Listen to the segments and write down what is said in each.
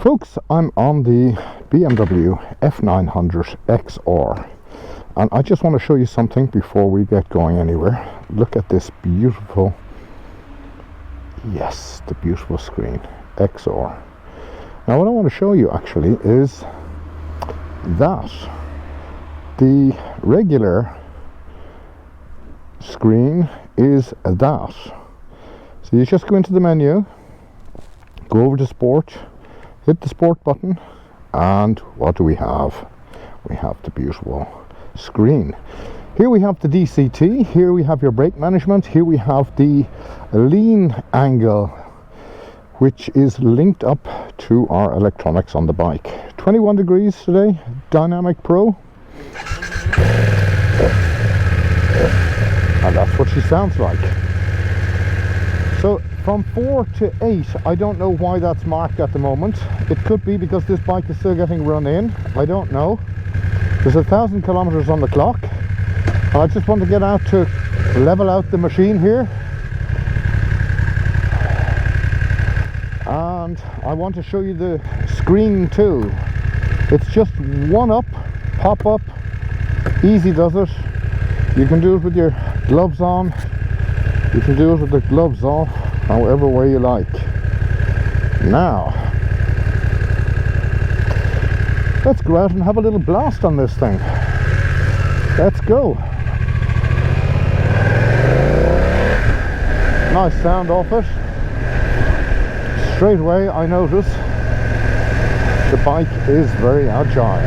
Folks, I'm on the BMW F900 XR, and I just want to show you something before we get going anywhere. Look at this beautiful, yes, the beautiful screen, XR. Now what I want to show you actually is that the regular screen is that. So you just go into the menu, go over to sport, hit the sport button, and what do we have? We have the beautiful screen. Here we have the DCT, here we have your brake management, here we have the lean angle, which is linked up to our electronics on the bike. 21 degrees today, Dynamic Pro. And that's what she sounds like. So from 4 to 8, I don't know why that's marked at the moment. It could be because this bike is still getting run in. I don't know. There's 1,000 kilometers on the clock. And I just want to get out to level out the machine here. And I want to show you the screen too. It's just one up, pop up, easy does it. You can do it with your gloves on. You can do it with the gloves off, however way you like. Now, let's go out and have a little blast on this thing. Let's go. Nice sound off it. Straight away I notice the bike is very agile.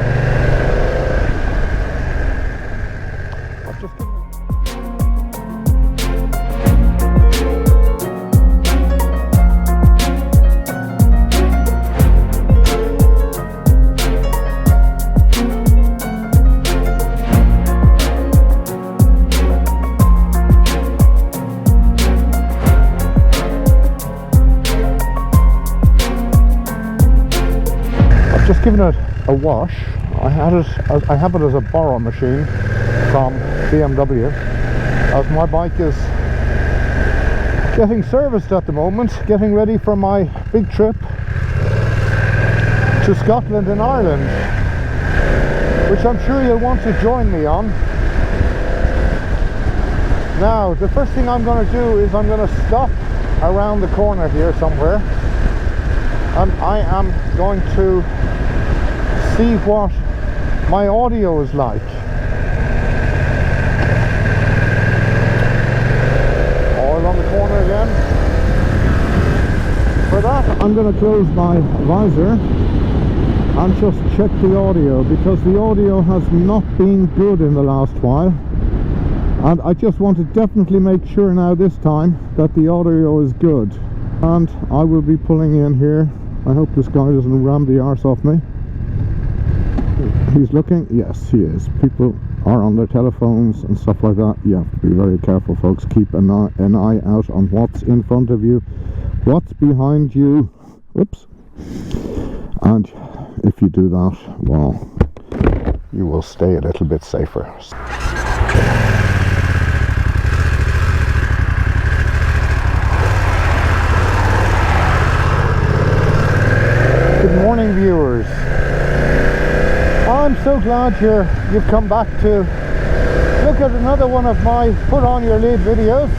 Just given it a wash. I have it as a borrow machine from BMW, as my bike is getting serviced at the moment, getting ready for my big trip to Scotland and Ireland, which I'm sure you'll want to join me on. Now the first thing I'm going to do is I'm going to stop around the corner here somewhere, and I am going to see what my audio is like. All on the corner again. For that, I'm going to close my visor and just check the audio, because the audio has not been good in the last while, and I just want to definitely make sure now this time that the audio is good. And I will be pulling in here. I hope this guy doesn't ram the arse off me. He's looking, yes he is. People are on their telephones and stuff like that. You have to be very careful, folks. Keep an eye out on what's in front of you, what's behind you. Whoops. And if you do that, well, you will stay a little bit safer. Good morning, viewers. I'm so glad you've come back to look at another one of my put on your lid videos.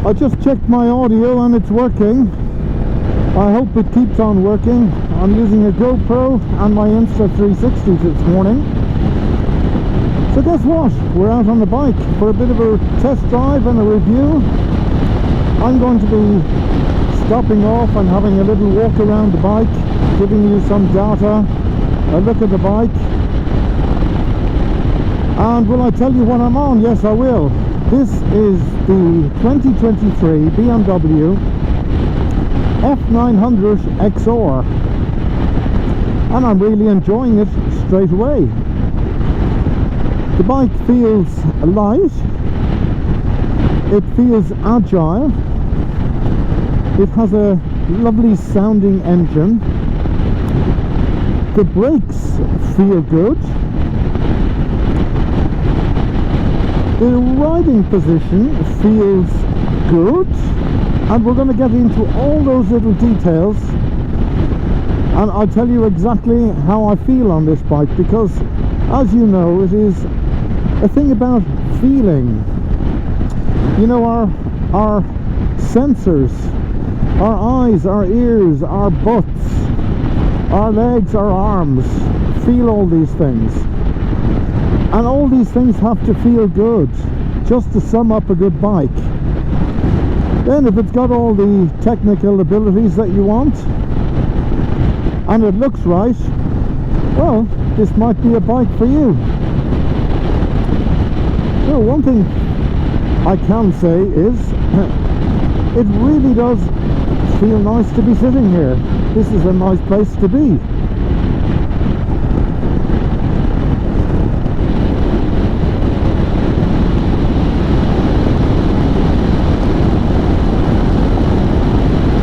I just checked my audio and it's working. I hope it keeps on working. I'm using a GoPro and my Insta360 this morning. So guess what? We're out on the bike for a bit of a test drive and a review. I'm going to be stopping off and having a little walk around the bike, giving you some data, a look at the bike. And will I tell you what I'm on? Yes, I will. This is the 2023 BMW F900 XR, and I'm really enjoying it straight away. The bike feels light, it feels agile, it has a lovely sounding engine. The brakes feel good. The riding position feels good, and we're going to get into all those little details And I'll tell you exactly how I feel on this bike, because as you know, it is a thing about feeling. You know, our sensors, our eyes, our ears, our butts, our legs, our arms feel all these things, and all these things have to feel good just to sum up a good bike. Then if it's got all the technical abilities that you want and it looks right, well, this might be a bike for you. So one thing I can say is it really does feel nice to be sitting here. This is a nice place to be.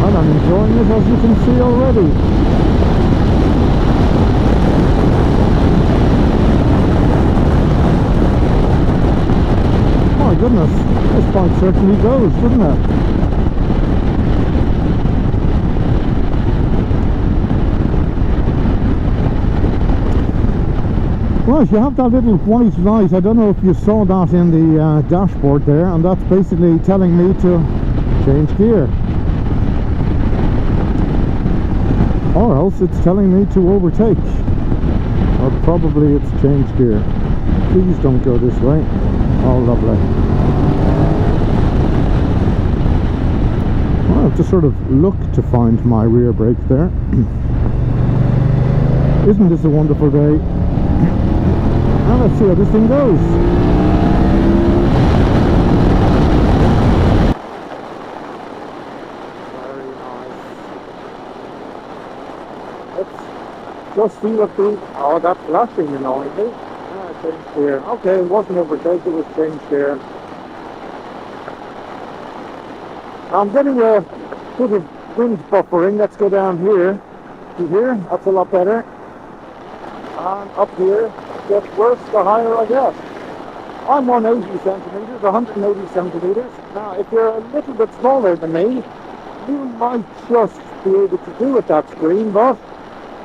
And I'm enjoying it, as you can see already. My goodness, this bike certainly goes, doesn't it? Right, you have that little white light. I don't know if you saw that in the dashboard there, and that's basically telling me to change gear. Or else it's telling me to overtake. Or probably it's change gear. Please don't go this way. Oh, lovely. Well, I have to sort of look to find my rear brake there. Isn't this a wonderful day? Now let's see how this thing goes. Very nice. Let's just see what the... Oh, that's flashing annoyingly. Ah, change gear. Okay, it wasn't overtake, it was change gear. I'm getting a bit of wind buffering. Let's go down here. See here? That's a lot better. And up here. Gets worse the higher I get. I'm 180 centimeters, 180 centimeters. Now, if you're a little bit smaller than me, you might just be able to do with that screen, but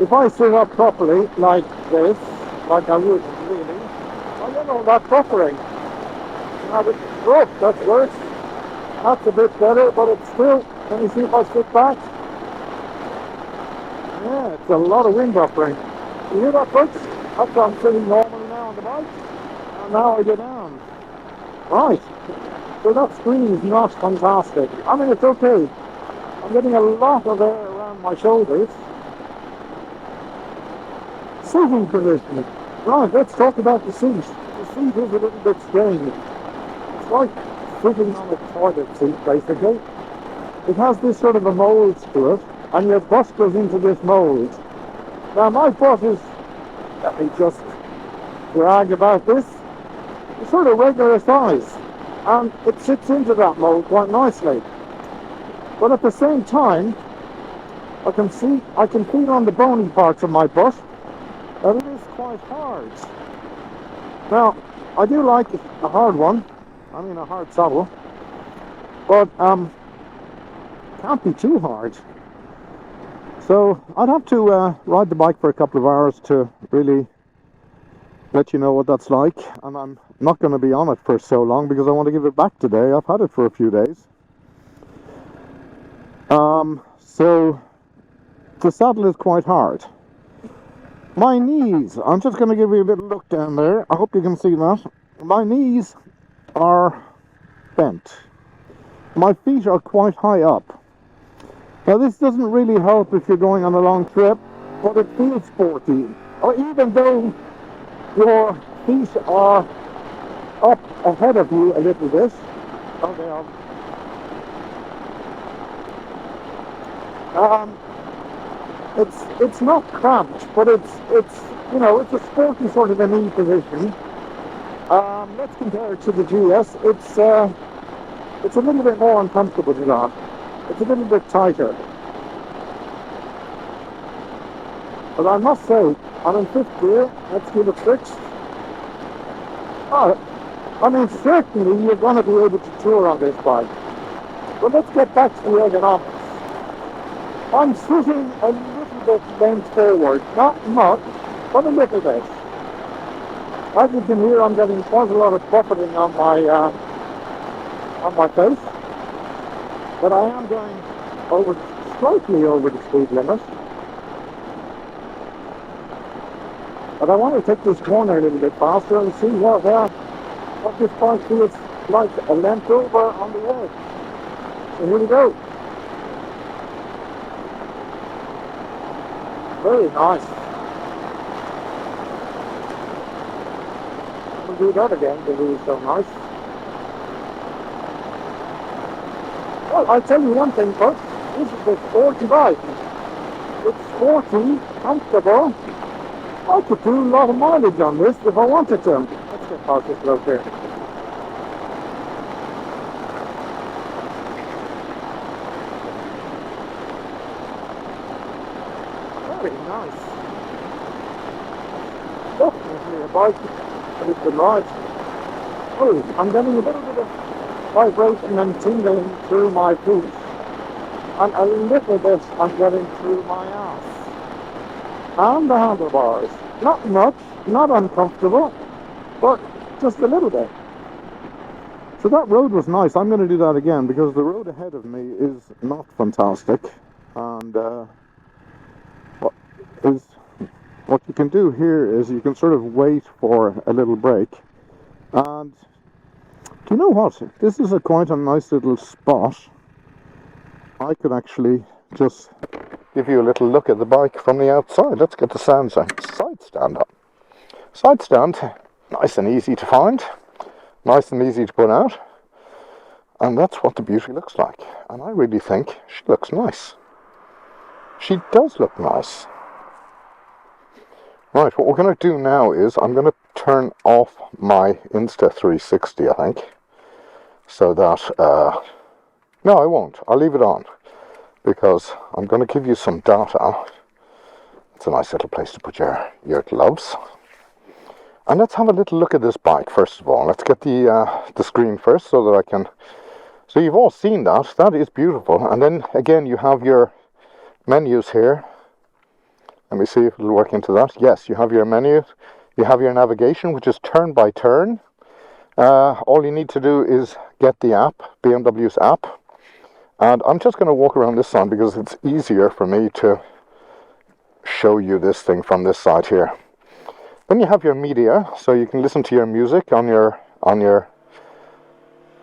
if I sit up properly, like this, like I would really, I get all that buffering. Now, that's worse. That's a bit better, but it's still, can you see if I sit back? Yeah, it's a lot of wind buffering. You hear that, folks? That's why I'm sitting normally now on the bike, and now I go down. Right, so that screen is not fantastic. I mean, it's okay. I'm getting a lot of air around my shoulders. Seating position. Right, let's talk about the seat. The seat is a little bit strange. It's like sitting on a toilet seat, basically. It has this sort of a mould to it, and your butt goes into this mould. Now, my butt is... Let me just brag about this. It's sort of regular size, and it sits into that mold quite nicely. But at the same time, I can feel on the bony parts of my butt that it is quite hard. Now, I do like a hard one. I mean, a hard saddle, but can't be too hard. So I'd have to ride the bike for a couple of hours to really let you know what that's like, and I'm not going to be on it for so long because I want to give it back today. I've had it for a few days. So the saddle is quite hard. My knees, I'm just going to give you a little look down there. I hope you can see that. My knees are bent. My feet are quite high up. Now, this doesn't really help if you're going on a long trip, but it feels sporty. Or even though your feet are up ahead of you a little bit. Oh, they are. It's not cramped, but it's you know, it's a sporty sort of a knee position. Let's compare it to the GS. It's a little bit more uncomfortable than that. It's a little bit tighter. But I must say, I'm in fifth gear. Let's give it sixth. I mean, certainly you're going to be able to tour on this bike. But let's get back to the ergonomics. I'm sitting a little bit bent forward. Not much, but a little bit. As you can hear, I'm getting quite a lot of buffeting on my face, but I am going slightly over the speed limit. But I want to take this corner a little bit faster and see what this bike feels like a length over on the edge. So here we go. Very nice. We'll do that again because it was so nice. Well, I'll tell you one thing first. This is a sporty bike. It's sporty, comfortable. I could do a lot of mileage on this if I wanted to. Let's get past this road here. Very nice. Definitely a bike that you can ride. Oh, I'm getting a little bit of vibration and tingling through my feet. And a little bit I'm getting through my ass. And the handlebars. Not much, not uncomfortable, but just a little bit. So that road was nice. I'm going to do that again because the road ahead of me is not fantastic. And what you can do here is you can sort of wait for a little break. And do you know what? This is quite a nice little spot. I could actually just give you a little look at the bike from the outside. Let's get the side stand up. Side stand, nice and easy to find, nice and easy to put out, and that's what the beauty looks like. And I really think she looks nice. She does look nice. Right, what we're going to do now is I'm going to turn off my Insta360, I think, so that no, I won't. I'll leave it on because I'm going to give you some data. It's a nice little place to put your gloves. And let's have a little look at this bike first of all. Let's get the screen first so that I can... So you've all seen that. That is beautiful. And then again you have your menus here. Let me see if it'll work into that. Yes, you have your menu. You have your navigation, which is turn by turn. All you need to do is get the app, BMW's app. And I'm just going to walk around this side because it's easier for me to show you this thing from this side here. Then you have your media, so you can listen to your music on your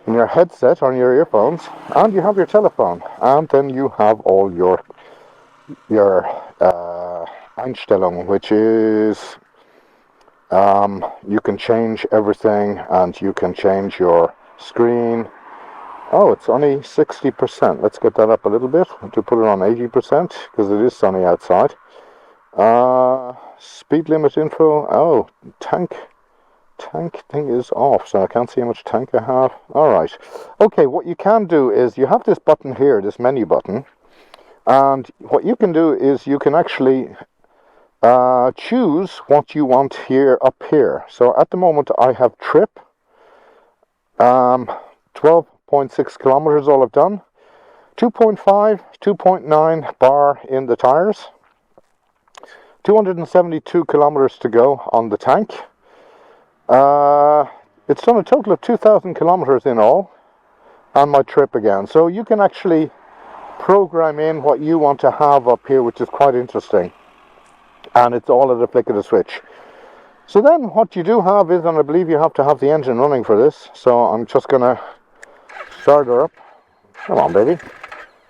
headset, on your earphones, and you have your telephone. And then you have all your Einstellung, which is you can change everything, and you can change your screen. Oh, it's only 60%. Let's get that up a little bit to put it on 80% because it is sunny outside. Speed limit info. Oh, tank thing is off, so I can't see how much tank I have. Alright. Okay, what you can do is you have this button here, this menu button. And what you can do is you can actually choose what you want here up here. So at the moment I have trip. 12.6 kilometers all I've done. 2.5, 2.9 bar in the tires. 272 kilometers to go on the tank. It's done a total of 2,000 kilometers in all on my trip again. So you can actually program in what you want to have up here, which is quite interesting. And it's all at a flick of the switch. So then what you do have is, and I believe you have to have the engine running for this, so I'm just going to start her up. Come on, baby.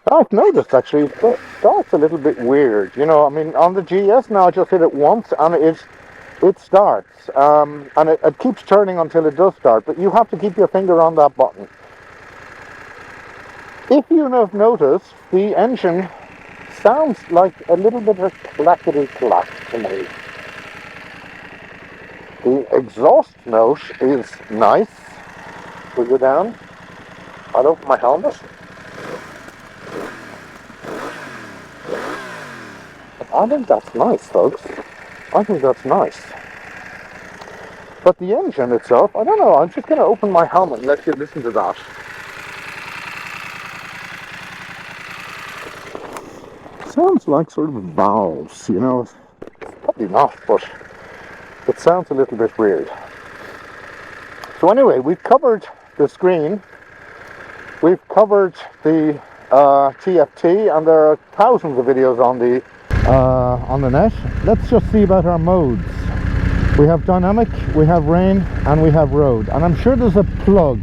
I've noticed actually it starts a little bit weird. You know, I mean, on the GS now I just hit it once and it starts. And it keeps turning until it does start, but you have to keep your finger on that button. If you have noticed, the engine sounds like a little bit of clackety-clack to me. The exhaust note is nice. We'll go down. I'll open my helmet. I think that's nice, folks. I think that's nice. But the engine itself, I don't know, I'm just going to open my helmet and let you listen to that. Sounds sounds like sort of valves, you know. It's probably not, but it sounds a little bit weird. So anyway, we've covered the screen, we've covered the TFT, and there are thousands of videos on the net. Let's just see about our modes. We have dynamic, we have rain, and we have road. And I'm sure there's a plug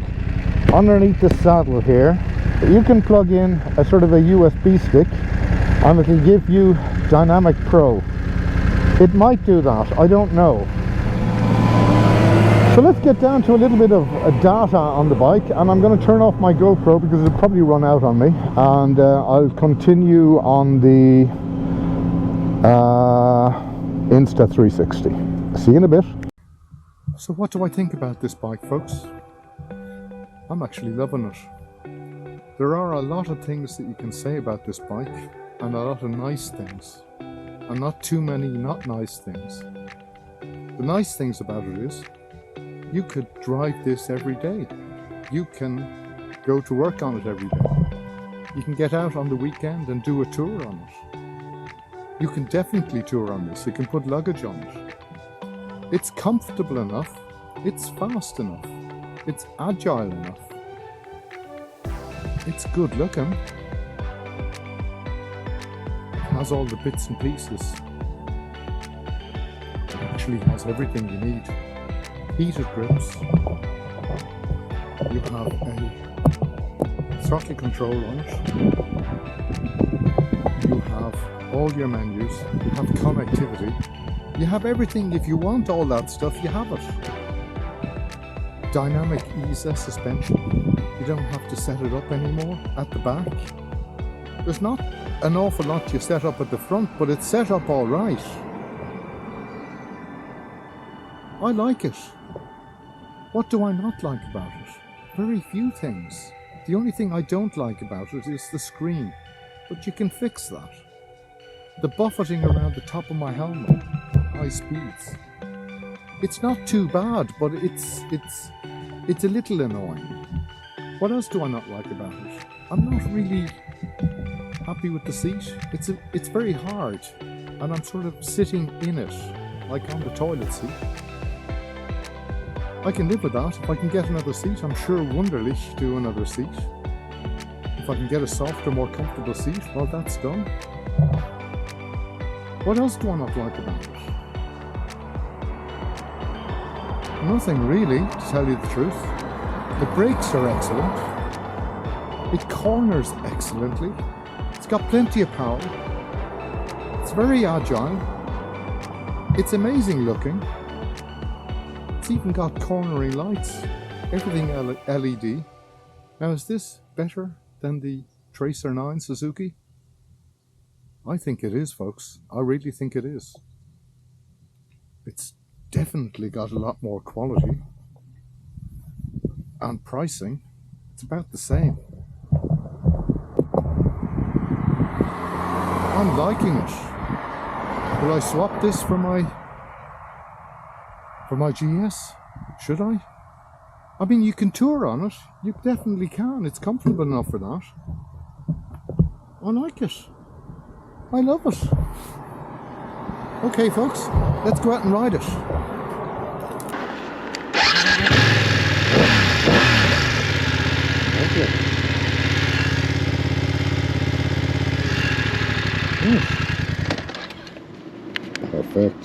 underneath the saddle here that you can plug in a sort of a USB stick, and it'll give you Dynamic Pro. It might do that, I don't know. So let's get down to a little bit of data on the bike, and I'm going to turn off my GoPro because it'll probably run out on me, and I'll continue on the Insta360. See you in a bit. So what do I think about this bike, folks? I'm actually loving it. There are a lot of things that you can say about this bike, and a lot of nice things, and not too many not nice things. The nice things about it is you could drive this every day. You can go to work on it every day. You can get out on the weekend and do a tour on it. You can definitely tour on this. You can put luggage on it. It's comfortable enough. It's fast enough. It's agile enough. It's good looking. It has all the bits and pieces. It actually has everything you need. Heated grips. You have a throttle control on it. You have all your menus. You have connectivity. You have everything. If you want all that stuff, you have it. Dynamic ease suspension. You don't have to set it up anymore at the back. There's not an awful lot you set up at the front, but it's set up all right. I like it. What do I not like about it? Very few things. The only thing I don't like about it is the screen, but you can fix that. The buffeting around the top of my helmet at high speeds. It's not too bad, but it's a little annoying. What else do I not like about it? I'm not really happy with the seat. It's very hard, and I'm sort of sitting in it, like on the toilet seat. I can live with that. If I can get another seat, I'm sure Wunderlich do another seat. If I can get a softer, more comfortable seat, well, that's done. What else do I not like about it? Nothing really, to tell you the truth. The brakes are excellent. It corners excellently. It's got plenty of power. It's very agile. It's amazing looking. It's even got cornering lights. Everything LED. Now, is this better than the Tracer 9 Suzuki? I think it is, folks. I really think it is. It's definitely got a lot more quality. And pricing, it's about the same. I'm liking it. Will I swap this for my GS? Should I? I mean, you can tour on it. You definitely can. It's comfortable enough for that. I like it. I love it. Okay, folks, let's go out and ride it. Okay. Perfect.